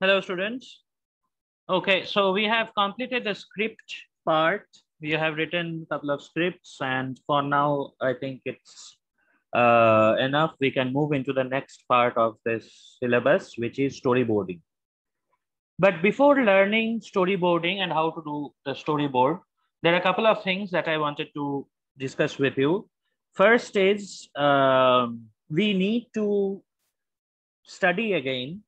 Hello, students. Okay, so we have completed the script part. We have written a couple of scripts, and for now, I think it's enough. We can move into the next part of this syllabus, which is storyboarding. But before learning storyboarding and how to do the storyboard, there are a couple of things that I wanted to discuss with you. First is we need to study again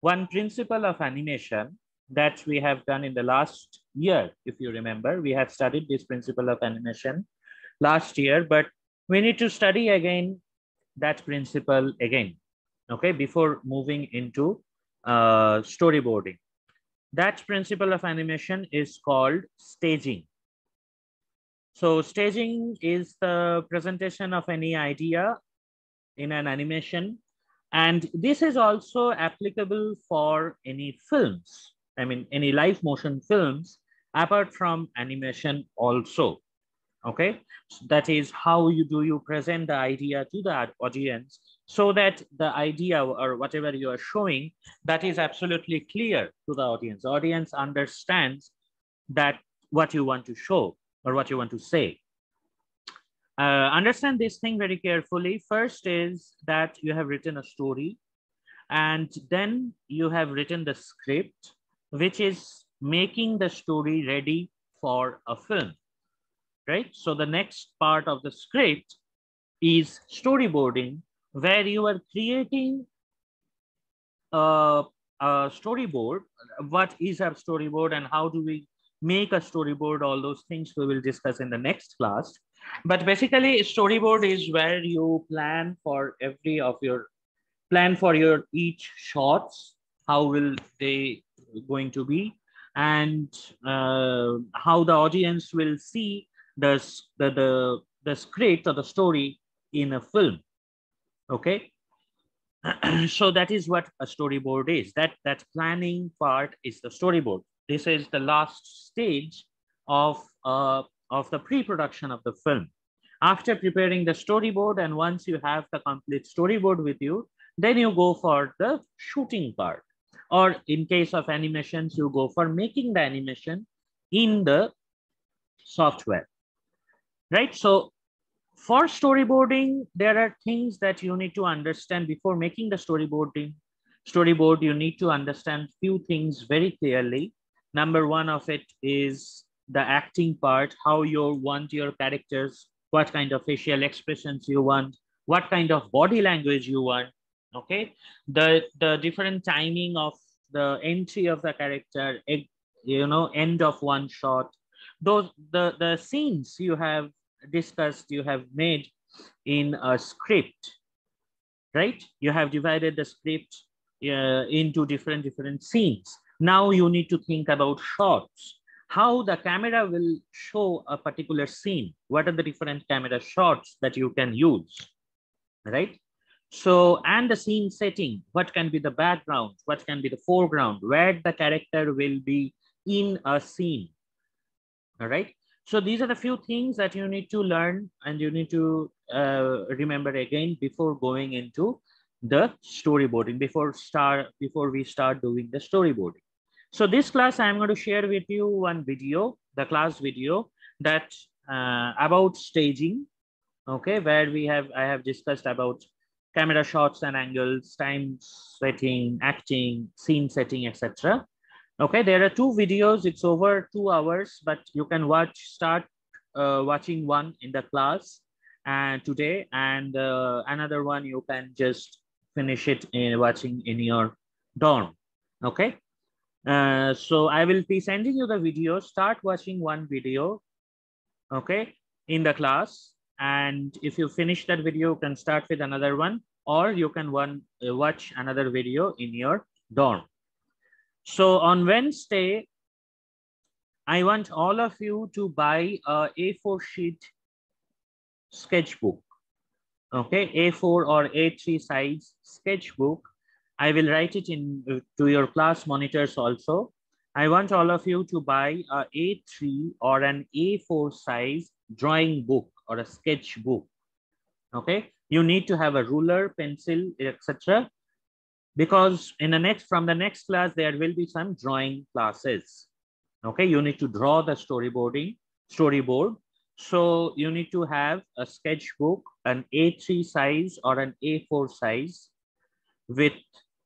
one principle of animation that we have done in the last year. If you remember, we have studied this principle of animation last year, but we need to study again that principle again, okay, before moving into storyboarding. That principle of animation is called staging. So staging is the presentation of any idea in an animation. And this is also applicable for any films. I mean, any live motion films, apart from animation also. Okay, so that is how you present the idea to the audience so that the idea or whatever you are showing, that is absolutely clear to the audience. The audience understands that what you want to show or what you want to say. Understand this thing very carefully. First is that you have written a story, and then you have written the script, which is making the story ready for a film, right? So the next part of the script is storyboarding, where you are creating a storyboard. What is a storyboard and how do we make a storyboard? All those things we will discuss in the next class. But basically, storyboard is where you plan for your each shots. How will they going to be, and how the audience will see the script or the story in a film. Okay. So that is what a storyboard is. That planning part is the storyboard. This is the last stage of the pre-production of the film. After preparing the storyboard, and once you have the complete storyboard with you, then you go for the shooting part. Or in case of animations, you go for making the animation in the software, right? So for storyboarding, there are things that you need to understand before making the storyboard. You need to understand few things very clearly. Number one of it is the acting part, how you want your characters, what kind of facial expressions you want, what kind of body language you want. Okay, the different timing of the entry of the character, end of one shot, those the scenes you have discussed, you have made in a script, right? You have divided the script into different scenes. Now you need to think about shots, how the camera will show a particular scene. What are the different camera shots that you can use, right? So, and the scene setting, what can be the background, what can be the foreground, where the character will be in a scene. All right. So these are the few things that you need to learn and you need to remember again before going into the storyboarding, before we start doing the storyboarding. So this class, I'm going to share with you one video, the class video that about staging. Okay, where I have discussed about camera shots and angles, time setting, acting, scene setting, etc. Okay, there are two videos. It's over 2 hours, but you can start watching one in the class and today, and another one you can just finish it in watching in your dorm. Okay, so I will be sending you the video. Start watching one video, okay, in the class, and if you finish that video, you can start with another one, or you can watch another video in your dorm. So on Wednesday, I want all of you to buy a A4 sheet sketchbook. Okay, A4 or A3 size sketchbook. I will write it in to your class monitors also. I want all of you to buy a A3 or an A4 size drawing book or a sketchbook. Okay, you need to have a ruler, pencil, etc. because from the next class, there will be some drawing classes. Okay, you need to draw the storyboard. So you need to have a sketchbook, an A3 size or an A4 size with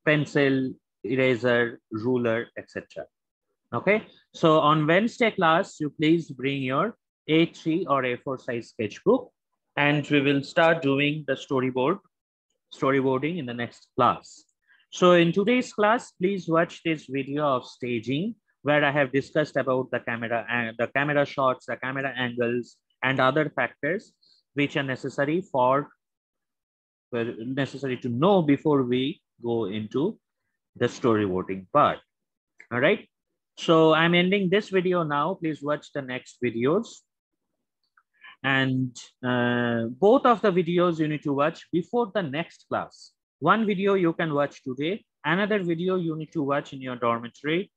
pencil, eraser, ruler, etc. Okay, so on Wednesday class, you please bring your A3 or A4 size sketchbook, and we will start doing the storyboarding in the next class. So in today's class, please watch this video of staging where I have discussed about the camera shots, the camera angles, and other factors which are necessary to know before we go into the storyboarding part. All right. So I'm ending this video now. Please watch the next videos. And both of the videos you need to watch before the next class. One video you can watch today, another video you need to watch in your dormitory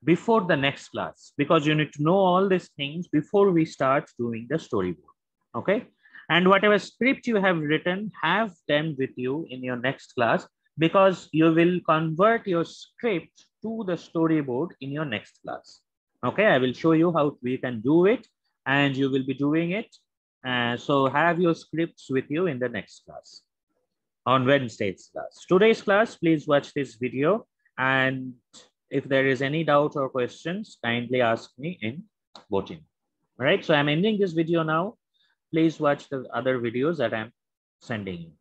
before the next class, because you need to know all these things before we start doing the storyboard. Okay. And whatever script you have written, have them with you in your next class, because you will convert your script to the storyboard in your next class. Okay, I will show you how we can do it, and you will be doing it. So have your scripts with you in the next class, on Wednesday's class. Today's class, please watch this video, and if there is any doubt or questions, kindly ask me in voting. All right, so I'm ending this video now. Please watch the other videos that I'm sending you.